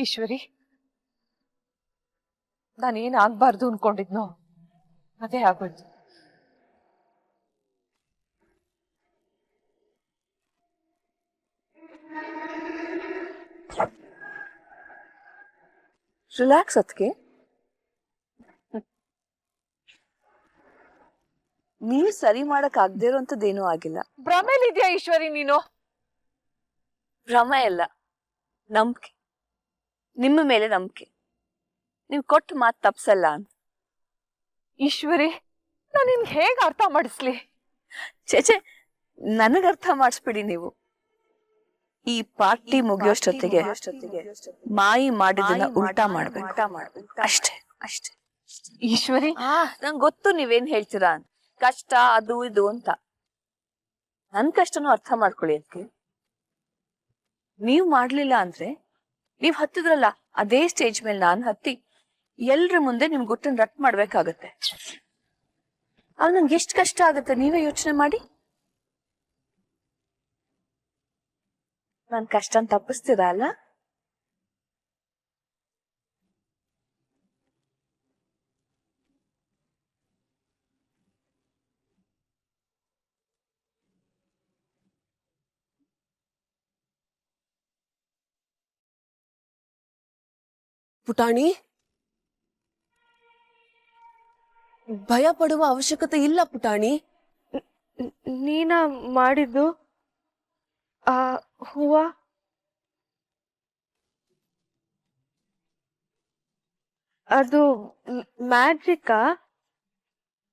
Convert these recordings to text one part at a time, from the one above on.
ಈಶ್ವರಿ, ನಾನೇನಾಗ್ಬಾರ್ದು ಅನ್ಕೊಂಡಿದ್ನೋ ಅದೇ ಆಗೋಯ್ತು. ರಿಲ್ಯಾಕ್ಸ್ ಅದಕ್ಕೆ. ನೀವು ಸರಿ ಮಾಡಕ್ ಆಗದೆ ಇರೋಂಥದ್ದೇನೂ ಆಗಿಲ್ಲ. ಭ್ರಮೇಲಿದ್ಯಾ ಈಶ್ವರಿ ನೀನು? ಭ್ರಮೆ ಇಲ್ಲ, ನಂಬಿಕೆ. ನಿಮ್ಮ ಮೇಲೆ ನಂಬಿಕೆ. ನೀವು ಕೊಟ್ಟು ಮಾತು ತಪ್ಸಲ್ಲ ಅಂತ. ಈಶ್ವರಿ, ನಾನು ನಿನ್ಗೆ ಹೇಗೆ ಅರ್ಥ ಮಾಡಿಸ್ಲಿ? ಚೇಚೆ, ನನಗ್ ಅರ್ಥ ಮಾಡಿಸ್ಬಿಡಿ ನೀವು. ಈ ಪಾರ್ಟಿ ಮುಗಿಯೋಷ್ಟೊತ್ತಿಗೆ ಮಾಯಿ ಮಾಡಿದನ್ನ ಉಲ್ಟಾ ಮಾಡ್ಬೇಕು ಅಷ್ಟೇ. ಅಷ್ಟೇ ಈಶ್ವರಿ, ನಂಗೆ ಗೊತ್ತು ನೀವೇನ್ ಹೇಳ್ತೀರಾ ಅಂತ. ಕಷ್ಟ ಅದು ಇದು ಅಂತ. ನನ್ ಕಷ್ಟನೂ ಅರ್ಥ ಮಾಡ್ಕೊಳ್ಳಿ. ಅದಕ್ಕೆ ನೀವ್ ಮಾಡ್ಲಿಲ್ಲ ಅಂದ್ರೆ ನೀವ್ ಹತ್ತಿದ್ರಲ್ಲ ಅದೇ ಸ್ಟೇಜ್ ಮೇಲೆ ನಾನ್ ಹತ್ತಿ ಎಲ್ರ ಮುಂದೆ ನಿಮ್ ಗುಟ್ಟನ್ ರಟ್ ಮಾಡ್ಬೇಕಾಗತ್ತೆ. ಅವ್ ನಂಗೆ ಎಷ್ಟ್ ಕಷ್ಟ ಆಗತ್ತೆ ನೀವೇ ಯೋಚನೆ ಮಾಡಿ. ನನ್ ಕಷ್ಟನ್ ತಪ್ಪಿಸ್ತೀರಾ ಅಲ್ಲ? ಪುಟಾಣಿ, ಭಯ ಪಡುವ ಅವಶ್ಯಕತೆ ಇಲ್ಲ ಪುಟಾಣಿ. ನೀನ ಮಾಡಿದ್ದು ಆ ಹೂವ? ಅದು ಮ್ಯಾಜಿಕ್ಕಾ?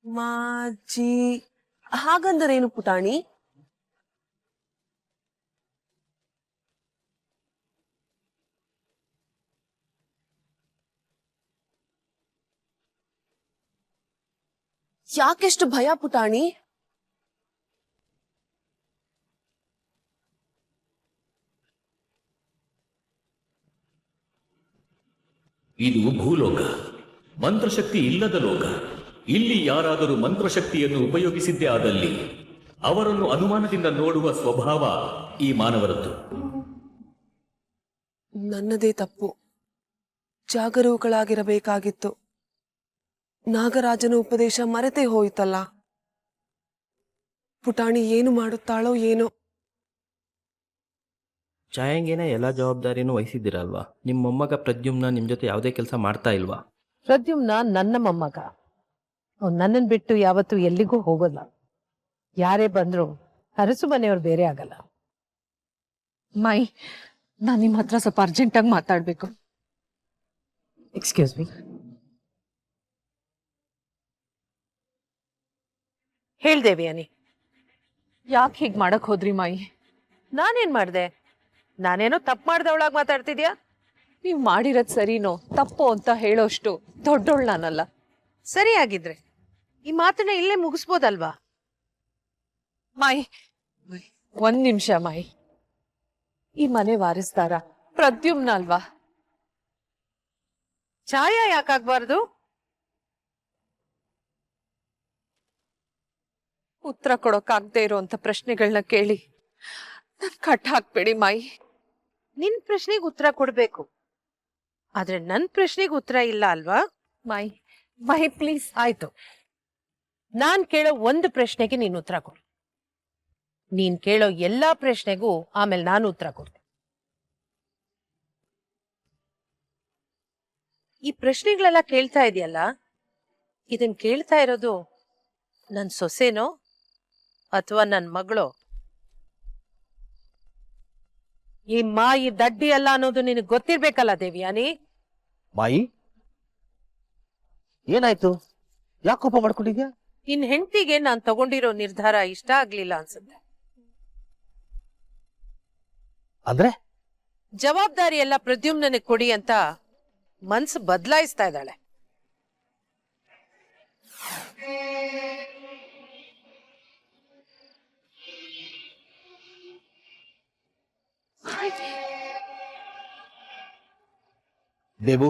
ಮಾಜಿ ಹಾಗಂದರೇನು ಪುಟಾಣಿ? ಯಾಕೆಷ್ಟು ಭಯ ಪುಟಾಣಿ? ಇದು ಭೂಲೋಕ, ಮಂತ್ರಶಕ್ತಿ ಇಲ್ಲದ ಲೋಕ. ಇಲ್ಲಿ ಯಾರಾದರೂ ಮಂತ್ರಶಕ್ತಿಯನ್ನು ಉಪಯೋಗಿಸಿದ್ದೇ ಆದಲ್ಲಿ ಅವರನ್ನು ಅನುಮಾನದಿಂದ ನೋಡುವ ಸ್ವಭಾವ ಈ ಮಾನವರದ್ದು. ನನ್ನದೇ ತಪ್ಪು. ಜಾಗರೂಕಳಾಗಿರಬೇಕಾಗಿತ್ತು. ನಾಗರಾಜನ ಉಪದೇಶ ಮರೆತೇ ಹೋಯಿತಲ್ಲ. ಪುಟಾಣಿ ಏನು ಮಾಡುತ್ತಾಳೋ ಏನೋ. ಛಾಯಾಂಗೇನೆ ಎಲ್ಲ ಜವಾಬ್ದಾರಿನೂ ವಹಿಸಿದ್ದೀರಲ್ವಾ? ನಿಮ್ಮ ಮೊಮ್ಮಗ ಪ್ರದ್ಯುಮ್ನ ನಿಮ್ಮ ಜೊತೆ ಯಾವುದೇ ಕೆಲಸ ಮಾಡ್ತಾ ಇಲ್ವಾ? ಪ್ರದ್ಯುಮ್ನ ನನ್ನ ಮೊಮ್ಮಗ. ಅವ್ನು ನನ್ನನ್ನು ಬಿಟ್ಟು ಯಾವತ್ತೂ ಎಲ್ಲಿಗೂ ಹೋಗೋಲ್ಲ. ಯಾರೇ ಬಂದ್ರು ಅರಸು ಮನೆಯವ್ರು ಬೇರೆ ಆಗಲ್ಲ. ಮೈ, ನಾನು ನಿಮ್ಮ ಹತ್ರ ಸ್ವಲ್ಪ ಅರ್ಜೆಂಟಾಗಿ ಮಾತಾಡ್ಬೇಕು. Excuse me. ಹೇಳ್ದೇವಿ ಅನಿ, ಯಾಕೆ ಹೀಗೆ ಮಾಡಕ್ ಹೋದ್ರಿ ಮಾಯಿ? ನಾನೇನ್ ಮಾಡ್ದೆ? ನಾನೇನೋ ತಪ್ಪು ಮಾಡ್ದವಳಾಗ ಮಾತಾಡ್ತಿದ್ಯಾ? ನೀವ್ ಮಾಡಿರೋದ್ ಸರಿನೋ ತಪ್ಪು ಅಂತ ಹೇಳೋಷ್ಟು ದೊಡ್ಡೋಳ್ ನಾನಲ್ಲ. ಸರಿಯಾಗಿದ್ರೆ ಈ ಮಾತನ್ನ ಇಲ್ಲೇ ಮುಗಿಸ್ಬೋದಲ್ವಾ? ಮಾಯಿ, ಒಂದ್ ನಿಮಿಷ ಮಾಯಿ. ಈ ಮನೆ ವಾರಿಸ್ದಾರ ಪ್ರದ್ಯುಮ್ನ ಅಲ್ವಾ? ಛಾಯಾ ಯಾಕಾಗ್ಬಾರ್ದು? ಉತ್ತರ ಕೊಡೋಕಾಗದೆ ಇರೋಂಥ ಪ್ರಶ್ನೆಗಳನ್ನ ಕೇಳಿ ನನ್ ಕಟ್ ಹಾಕ್ಬೇಡಿ ಮಾಯಿ. ನಿನ್ ಪ್ರಶ್ನೆಗೆ ಉತ್ತರ ಕೊಡ್ಬೇಕು, ಆದ್ರೆ ನನ್ ಪ್ರಶ್ನೆಗೆ ಉತ್ತರ ಇಲ್ಲ ಅಲ್ವಾ? ಮಾಯಿ, ಮಾಯಿ ಪ್ಲೀಸ್. ಆಯ್ತು, ನಾನ್ ಕೇಳೋ ಒಂದು ಪ್ರಶ್ನೆಗೆ ನೀನ್ ಉತ್ತರ ಕೊಡು. ನೀನ್ ಕೇಳೋ ಎಲ್ಲಾ ಪ್ರಶ್ನೆಗೂ ಆಮೇಲೆ ನಾನು ಉತ್ತರ ಕೊಡ್ತೀನಿ. ಈ ಪ್ರಶ್ನೆಗಳೆಲ್ಲ ಕೇಳ್ತಾ ಇದೆಯಲ್ಲ, ಇದನ್ ಕೇಳ್ತಾ ಇರೋದು ನನ್ ಸೊಸೆನೋ ಅಥವಾ ನನ್ ಮಗಳೋ? ಈ ಮಾಯಿ ದಡ್ಡಿ ಅಲ್ಲ ಅನ್ನೋದು ನಿನಗೆ ಗೊತ್ತಿರ್ಬೇಕಲ್ಲ ದೇವಿಯಾನಿ. ಮಾಯಿ, ಏನಾಯ್ತು? ಯಾಕೆ ಕೋಪ ಮಾಡ್ಕೊಂಡಿದ್ಯಾ? ನಿನ್ ಹೆಂಡತಿಗೆ ನಾನ್ ತಗೊಂಡಿರೋ ನಿರ್ಧಾರ ಇಷ್ಟ ಆಗ್ಲಿಲ್ಲ ಅನ್ಸುತ್ತೆ. ಅಂದ್ರೆ ಜವಾಬ್ದಾರಿ ಎಲ್ಲ ಪ್ರದ್ಯುಮ್ನನಿಗೆ ಕೊಡಿ ಅಂತ ಮನ್ಸು ಬದಲಾಯಿಸ್ತಾ ಇದ್ದಾಳೆ. ದೇವು,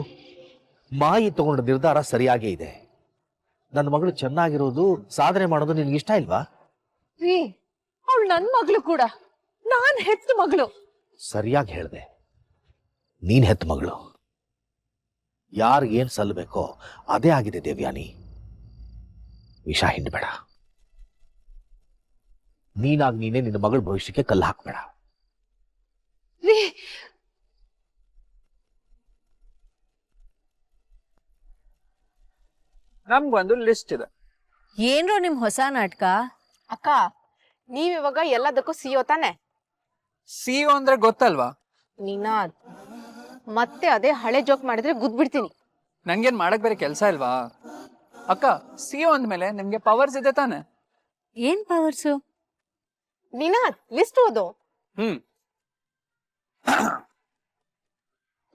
ಮಾಯಿ ತಗೊಂಡ ನಿರ್ಧಾರ ಸರಿಯಾಗೇ ಇದೆ. ನನ್ನ ಮಗಳು ಚೆನ್ನಾಗಿರೋದು, ಸಾಧನೆ ಮಾಡೋದು ನಿನ್ಗೆ ಇಷ್ಟ ಇಲ್ವಾ? ಅವಳು ನನ್ ಮಗಳು ಕೂಡ, ನಾನ್ ಹೆತ್ತ ಮಗಳು. ಸರಿಯಾಗಿ ಹೇಳ್ದೆ. ನೀನ್ ಹೆತ್ತ ಮಗಳು. ಯಾರಿಗೇನ್ ಸಲ್ಲಬೇಕೋ ಅದೇ ಆಗಿದೆ ದೇವ್ಯಾನಿ. ವಿಷ ಹಿಂಡಬೇಡ. ನೀನಾಗ್ ನೀನೇ ನಿನ್ನ ಮಗಳ ಭವಿಷ್ಯಕ್ಕೆ ಕಲ್ಲು ಹಾಕ್ಬೇಡ. ನಮ್ಗೊಂದು ಲಿಸ್ಟ್ ಇದೆ. ಏನ್ರೋ ನಿಮ್ ಹೊಸ ನಾಟಕ? ಅಕ್ಕ ನೀವ್ ಇವಾಗ ಎಲ್ಲದಕ್ಕೂ ಸಿಯೋ ತಾನೆ? ಸಿಇಒ ಅಂದ್ರೆ ಗೊತ್ತಲ್ವಾ? ನಿನಾದ್ ಮತ್ತೆ ಅದೇ ಹಳೆ ಜೋಕ್ ಮಾಡಿದ್ರೆ ಗುದ್ಬಿಡ್ತೀನಿ. ನಂಗೇನ್ ಮಾಡಕ್ ಬೇರೆ ಕೆಲಸ ಇಲ್ವಾ? ಅಕ್ಕ, ಸಿಇಒ ಅಂದ್ಮೇಲೆ ನಿಮ್ಗೆ ಪವರ್ಸ್ ಇದೆ ತಾನೆ? ಏನ್ ಪವರ್ಸು? ನಿನಾದ್ ಲಿಸ್ಟ್ ಓದು.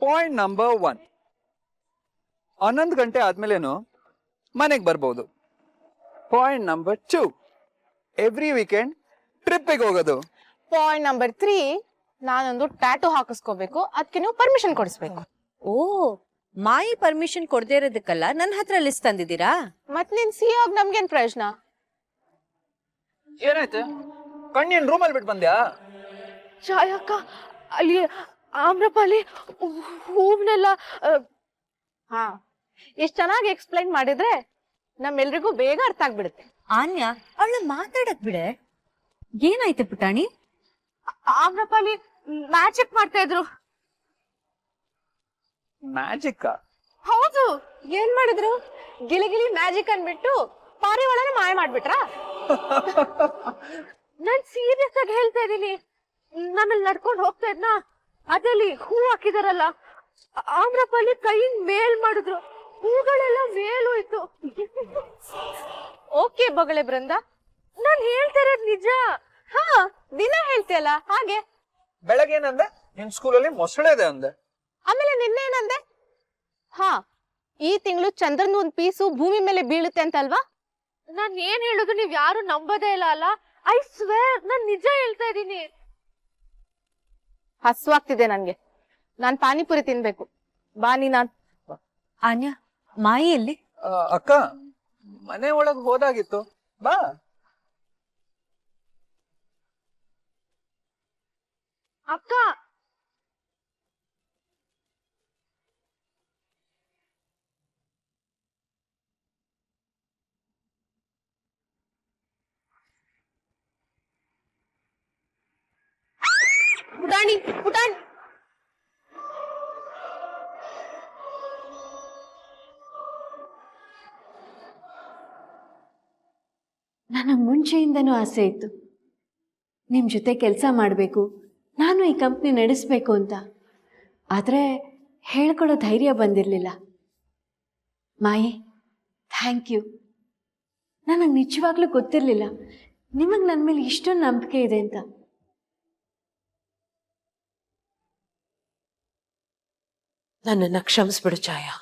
ಪಾಯಿಂಟ್ ನಂಬರ್ 1, 11 ಗಂಟೆ ಆದ್ಮೇಲೇನು ಮನೆಗೆ ಬರ್ಬೋದು. ಪಾಯಿಂಟ್ ನಂಬರ್ 2, ಎವ್ರಿ ವೀಕೆಂಡ್ ಟ್ರಿಪ್ಪಿಗೆ ಹೋಗೋದು. ಪಾಯಿಂಟ್ ನಂಬರ್ 3, ನಾನೊಂದು ಟ್ಯಾಟೂ ಹಾಕಿಸ್ಕೋಬೇಕು, ಅದಕ್ಕೆ ನೀವು ಪರ್ಮಿಷನ್ ಕೊಡಿಸ್ಬೇಕು. ಓ, ಮಾಯಿ ಪರ್ಮಿಷನ್ ಕೊಡದೇ ಇರೋದಕ್ಕಲ್ಲ ನನ್ನ ಹತ್ರ ಲಿಸ್ಟ್ ತಂದಿದ್ದೀರಾ? ಮತ್ ನೀನ್ ಸಿಯೋ ನಮ್ಗೇನ್ ಪ್ರಯೋಜನ? ಏನಾಯ್ತು? ಕಣ್ಣೇನ್ ರೂಮಲ್ಲಿ ಬಿಟ್ಟು ಬಂದ್ಯಾ? ಛಾಯಕ್ಕ ಅಲ್ಲಿ ಆಮ್ರಪಾಲಿ ಹೂವನ್ನೆಲ್ಲ ಹಾ, ಇಷ್ಟ್ ಚೆನ್ನಾಗಿ ಎಕ್ಸ್ಪ್ಲೈನ್ ಮಾಡಿದ್ರೆ ನಮ್ಮೆಲ್ರಿಗೂ ಬೇಗ ಅರ್ಥ ಆಗ್ಬಿಡುತ್ತೆ. ಆನ್ಯ, ಅವಳ ಮಾತಾಡಕ್ ಬಿಡೆ. ಏನಾಯ್ತು ಪುಟಾಣಿ? ಆಮ್ರಪಾಲಿ ಮ್ಯಾಜಿಕ್ ಮಾಡ್ತಾ ಇದ್ರು. ಮ್ಯಾಜಿಕ್? ಹೌದು. ಏನ್ ಮಾಡಿದ್ರು? ಗಿಲಿ ಮ್ಯಾಜಿಕ್ ಅನ್ಬಿಟ್ಟು ಪಾರಿವಾಳನ ಮಾಯ ಮಾಡ್ಬಿಟ್ರಾ? ನಾನ್ ಸೀರಿಯಸ್ ಆಗಿ ಹೇಳ್ತಾ ಇದೀನಿ. ನಾನಲ್ಲಿ ನಡ್ಕೊಂಡು ಹೋಗ್ತಾ ಇದ್ನ, ಅದಲ್ಲಿ ಹೂ ಹಾಕಿದಾರಲ್ಲ, ಆಮ್ರಪಾಲಿ ಕೈ ಮೇಲ್ ಮಾಡಿದ್ರು, ಹೂಗಳೆಲ್ಲ ಮೇಲೋಯ್ತು. ಓಕೆ ಬೊಗಳೆ ಬೃಂದ, ನಾನ್ ಹೇಳ್ತಾ ಇರೋದ್ ನಿಜ. ಹಾ ದಿನ ಹೇಳ್ತೀಯಲ್ಲ ಹಾಗೆ. ಬೆಳಗ್ಗೆ ಏನಂದೆ? ನಿನ್ ಸ್ಕೂಲಲ್ಲಿ ಮೊಸಳೆ ಇದೆ ಅಂದೆ. ಆಮೇಲೆ ನಿನ್ನೆ ಏನಂದೆ? ಹಾ, ಈ ತಿಂಗಳು ಚಂದ್ರನ್ ಒಂದ್ ಪೀಸು ಭೂಮಿ ಮೇಲೆ ಬೀಳುತ್ತೆ ಅಂತಲ್ವಾ? ನಾನ್ ಏನ್ ಹೇಳುದು ನೀವ್ ಯಾರು ನಂಬೋದೇ ಇಲ್ಲ ಅಲ್ಲ. ಐ ಸ್ವೇರ್ ನಾನ್ ನಿಜ ಹೇಳ್ತಾ ಇದೀನಿ. ಹಸ್ವಾಗ್ತಿದೆ ನನ್ಗೆ. ನಾನ್ ಪಾನಿಪುರಿ ತಿನ್ಬೇಕು. ಬಾನಿ ನಾನ್. ಆನ್ಯ, ಮಾಯಿ ಎಲ್ಲಿ? ಅಕ್ಕ, ಮನೆ ಒಳಗ್ ಹೋದಾಗಿತ್ತು, ಬಾ. ಅಕ್ಕ, ಪುಟಾಣಿ ಪುಟಾಣಿ, ನನಗೆ ಮುಂಚೆಯಿಂದನೂ ಆಸೆ ಇತ್ತು ನಿಮ್ಮ ಜೊತೆ ಕೆಲಸ ಮಾಡಬೇಕು, ನಾನು ಈ ಕಂಪ್ನಿ ನಡೆಸಬೇಕು ಅಂತ. ಆದರೆ ಹೇಳ್ಕೊಳ್ಳೋ ಧೈರ್ಯ ಬಂದಿರಲಿಲ್ಲ. ಮಾಯಿ, ಥ್ಯಾಂಕ್ ಯು. ನನಗೆ ನಿಜವಾಗ್ಲೂ ಗೊತ್ತಿರಲಿಲ್ಲ ನಿಮಗೆ ನನ್ನ ಮೇಲೆ ಇಷ್ಟೊಂದು ನಂಬಿಕೆ ಇದೆ ಅಂತ. ನನ್ನನ್ನು ಕ್ಷಮಿಸ್ಬಿಡು ಛಾಯಾ.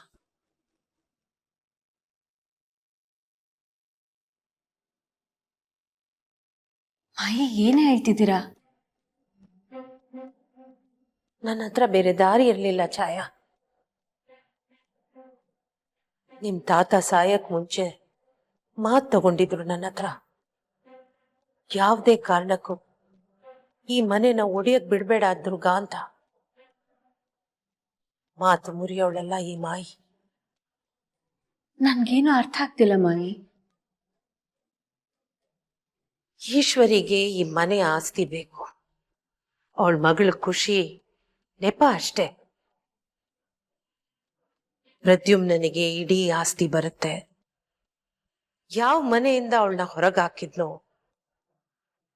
ಮಾಯಿ, ಏನೇ ಹೇಳ್ತಿದ್ದೀರಾ? ನನ್ನ ಹತ್ರ ಬೇರೆ ದಾರಿ ಇರಲಿಲ್ಲ ಛಾಯಾ. ನಿಮ್ ತಾತ ಸಾಯಕ್ ಮುಂಚೆ ಮಾತು ತಗೊಂಡಿದ್ರು ನನ್ನ ಹತ್ರ. ಯಾವುದೇ ಕಾರಣಕ್ಕೂ ಈ ಮನೆನ ಒಡೆಯಕ್ ಬಿಡ್ಬೇಡ ದುರ್ಗ ಅಂತ. ಮಾತು ಮುರಿಯೋಳೆಲ್ಲ ಈ ಮಾಯಿ. ನನ್ಗೇನು ಅರ್ಥ ಆಗ್ತಿಲ್ಲ ಮಾಯಿ. ಈಶ್ವರಿಗೆ ಈ ಮನೆ ಆಸ್ತಿ ಬೇಕು. ಅವಳ ಮಗಳ ಖುಷಿ ನೆಪ ಅಷ್ಟೇ. ಪ್ರದ್ಯುಮ್ನನಿಗೆ ಇಡೀ ಆಸ್ತಿ ಬರುತ್ತೆ. ಯಾವ ಮನೆಯಿಂದ ಅವಳನ್ನ ಹೊರಗೆ ಹಾಕಿದ್ನೋ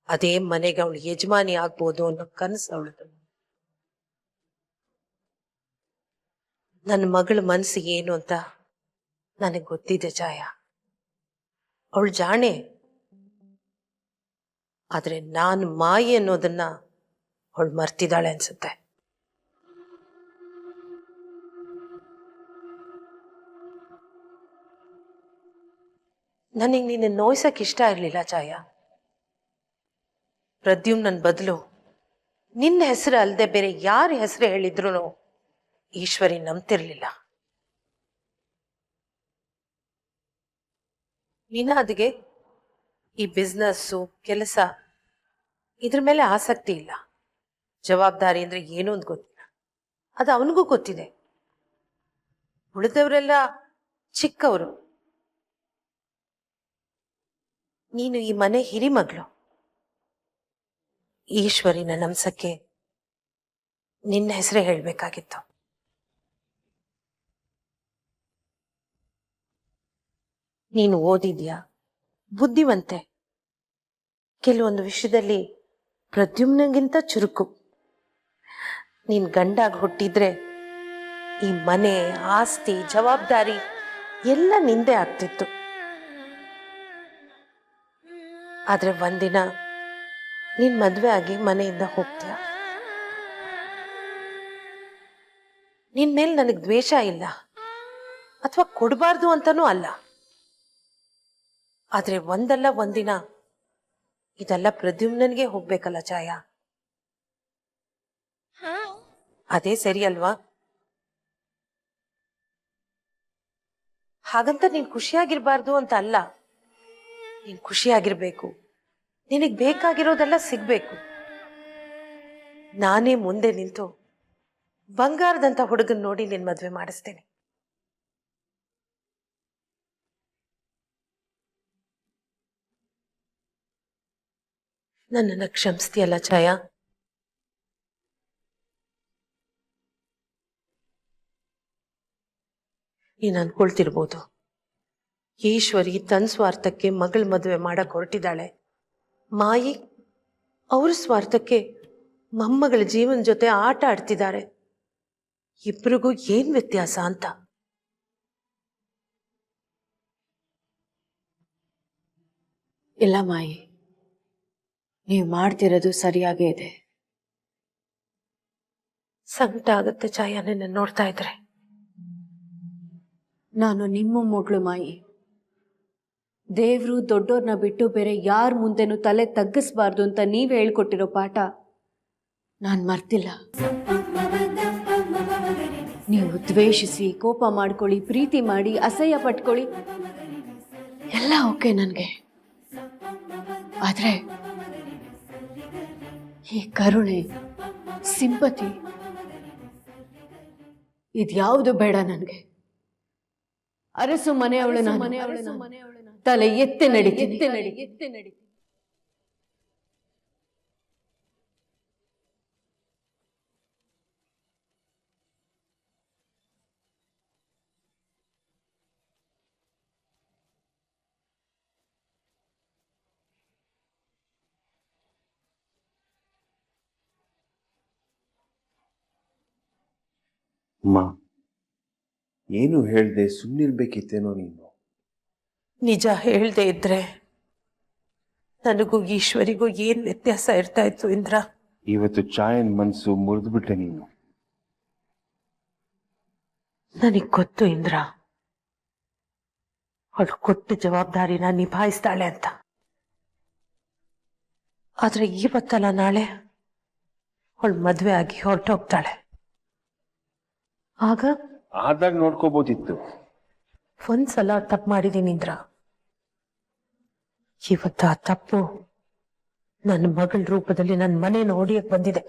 ಅದೇ ಮನೆಗೆ ಅವಳು ಯಜಮಾನಿ ಆಗ್ಬೋದು ಅನ್ನೋ ಕನಸು ಅವಳದು. ನನ್ನ ಮಗಳ ಮನಸ್ಸಿಗೆ ಏನು ಅಂತ ನನಗೆ ಗೊತ್ತಿದೆ ಛಾಯಾ. ಅವಳು ಜಾಣೆ. ಆದ್ರೆ ನಾನು ಮಾಯಿ ಅನ್ನೋದನ್ನ ಅವಳು ಮರ್ತಿದ್ದಾಳೆ ಅನ್ಸುತ್ತೆ. ನನಗೆ ನಿನ್ನ ನೋಯ್ಸಕ್ ಇಷ್ಟ ಇರಲಿಲ್ಲ ಛಾಯಾ. ಪ್ರದ್ಯುಮ್ನ ಬದಲು ನಿನ್ನ ಹೆಸರು ಅಲ್ಲದೆ ಬೇರೆ ಯಾರ ಹೆಸರು ಹೇಳಿದ್ರು ಈಶ್ವರಿ ನಂಬ್ತಿರ್ಲಿಲ್ಲ. ನಿನಾದಿಗೆ ಈ ಬಿಸ್ನೆಸ್ಸು, ಕೆಲಸ ಇದ್ರ ಮೇಲೆ ಆಸಕ್ತಿ ಇಲ್ಲ. ಜವಾಬ್ದಾರಿ ಅಂದ್ರೆ ಏನು ಅಂತ ಗೊತ್ತಿಲ್ಲ. ಅದು ಅವನಿಗೂ ಗೊತ್ತಿದೆ. ಉಳಿದವರೆಲ್ಲ ಚಿಕ್ಕವರು. ನೀನು ಈ ಮನೆ ಹಿರಿಮಗಳು. ಈಶ್ವರಿನ ನಮ್ಸಕ್ಕೆ ನಿನ್ನ ಹೆಸರೇ ಹೇಳ್ಬೇಕಾಗಿತ್ತು. ನೀನು ಓದಿದ್ಯಾ, ಬುದ್ಧಿವಂತೆ, ಕೆಲವೊಂದು ವಿಷಯದಲ್ಲಿ ಪ್ರದ್ಯುಮ್ನಗಿಂತ ಚುರುಕು. ನೀನ್ ಗಂಡಾಗಿ ಹುಟ್ಟಿದ್ರೆ ಈ ಮನೆ, ಆಸ್ತಿ, ಜವಾಬ್ದಾರಿ ಎಲ್ಲ ನಿಂದೆ ಆಗ್ತಿತ್ತು. ಆದ್ರೆ ಒಂದಿನ ನೀನ್ ಮದ್ವೆ ಆಗಿ ಮನೆಯಿಂದ ಹೋಗ್ತೀಯ. ನಿನ್ ಮೇಲೆ ನನಗ್ ದ್ವೇಷ ಇಲ್ಲ, ಅಥವಾ ಕೊಡಬಾರ್ದು ಅಂತಾನೂ ಅಲ್ಲ. ಆದ್ರೆ ಒಂದಲ್ಲ ಒಂದಿನ ಇದೆಲ್ಲ ಪ್ರದ್ಯುಮ್ನನ್ಗೆ ಹೋಗ್ಬೇಕಲ್ಲ ಛಾಯಾ. ಅದೇ ಸರಿ ಅಲ್ವಾ? ಹಾಗಂತ ನೀನ್ ಖುಷಿಯಾಗಿರ್ಬಾರ್ದು ಅಂತ ಅಲ್ಲ. ನೀನ್ ಖುಷಿಯಾಗಿರ್ಬೇಕು, ನಿನಗ್ ಬೇಕಾಗಿರೋದೆಲ್ಲ ಸಿಗ್ಬೇಕು. ನಾನೇ ಮುಂದೆ ನಿಂತು ಬಂಗಾರದಂತ ಹುಡುಗನ್ ನೋಡಿ ನಿನ್ ಮದ್ವೆ ಮಾಡಿಸ್ತೇನೆ. ನನ್ನನ್ನು ಕ್ಷಮಿಸ್ತೀಯಲ್ಲ ಛಾಯಾ? ನೀನು ಅನ್ಕೊಳ್ತಿರ್ಬೋದು, ಈಶ್ವರಿ ತನ್ನ ಸ್ವಾರ್ಥಕ್ಕೆ ಮಗಳ ಮದುವೆ ಮಾಡಕ್ ಹೊರಟಿದ್ದಾಳೆ, ಮಾಯಿ ಅವ್ರ ಸ್ವಾರ್ಥಕ್ಕೆ ಮೊಮ್ಮಗಳ ಜೀವನ ಜೊತೆ ಆಟ ಆಡ್ತಿದ್ದಾರೆ, ಇಬ್ರಿಗೂ ಏನ್ ವ್ಯತ್ಯಾಸ ಅಂತ. ಇಲ್ಲ ಮಾಯಿ, ನೀವು ಮಾಡ್ತಿರೋದು ಸರಿಯಾಗೇ ಇದೆ. ಸಂಕಟ ಆಗುತ್ತೆ ಛಾಯಾ ನಿನ್ನ ನೋಡ್ತಾ ಇದ್ರೆ. ನಾನು ನಿಮ್ಮ ಮಗಳು ಮಾಯಿ. ದೇವ್ರು ದೊಡ್ಡೋರ್ನ ಬಿಟ್ಟು ಬೇರೆ ಯಾರ ಮುಂದೆನೂ ತಲೆ ತಗ್ಗಿಸ್ಬಾರ್ದು ಅಂತ ನೀವೇ ಹೇಳ್ಕೊಟ್ಟಿರೋ ಪಾಠ ನಾನು ಮರ್ತಿಲ್ಲ. ನೀವು ದ್ವೇಷಿಸಿ, ಕೋಪ ಮಾಡ್ಕೊಳ್ಳಿ, ಪ್ರೀತಿ ಮಾಡಿ, ಅಸಹ್ಯ ಪಟ್ಕೊಳ್ಳಿ, ಎಲ್ಲ ಓಕೆ ನನಗೆ. ಆದ್ರೆ ಈ ಕರುಣೆ, ಸಿಂಪತಿ ಇದ್ಯಾವುದು ಬೇಡ ನನಗೆ. ಅರಸು ಮನೆಯವಳು ತಲೆ ಎತ್ತೆ ನಡೀತೀನಿ. ಅಮ್ಮ, ಏನು ಹೇಳ್ದೆ ಸುಮ್ಮನಿರ್ಬೇಕಿತ್ತೇನೋ ನೀನು. ನಿಜ ಹೇಳ್ದೆ ಇದ್ರೆ ನನಗೂ ಈಶ್ವರಿಗೂ ಏನ್ ವ್ಯತ್ಯಾಸ ಇರ್ತಾ ಇತ್ತು ಇಂದ್ರ? ಇವತ್ತು ಚಾಯನ್ ಮನ್ಸು ಮುರಿದ್ಬಿಟ್ಟೆ ನೀನು. ನನಗ್ ಗೊತ್ತು ಇಂದ್ರ, ಅವಳು ಕೊಟ್ಟ ಜವಾಬ್ದಾರಿನ ನಿಭಾಯಿಸ್ತಾಳೆ ಅಂತ. ಆದ್ರೆ ಇವತ್ತಲ್ಲ ನಾಳೆ ಅವಳು ಮದ್ವೆ ಆಗಿ ಹೊರಟೋಗ್ತಾಳೆ. ಆದಾಗ ನೋಡ್ಕೋಬೋದಿತ್ತು. ಒಂದ್ಸಲ ತಪ್ಪು ಮಾಡಿದೀನಿ ಇಂದ್ರ. ಇವತ್ತು ಆ ತಪ್ಪು ನನ್ನ ಮಗಳ ರೂಪದಲ್ಲಿ ನನ್ನ ಮನೇನ ಹೊಡಿಯಕ್ ಬಂದಿದೆ.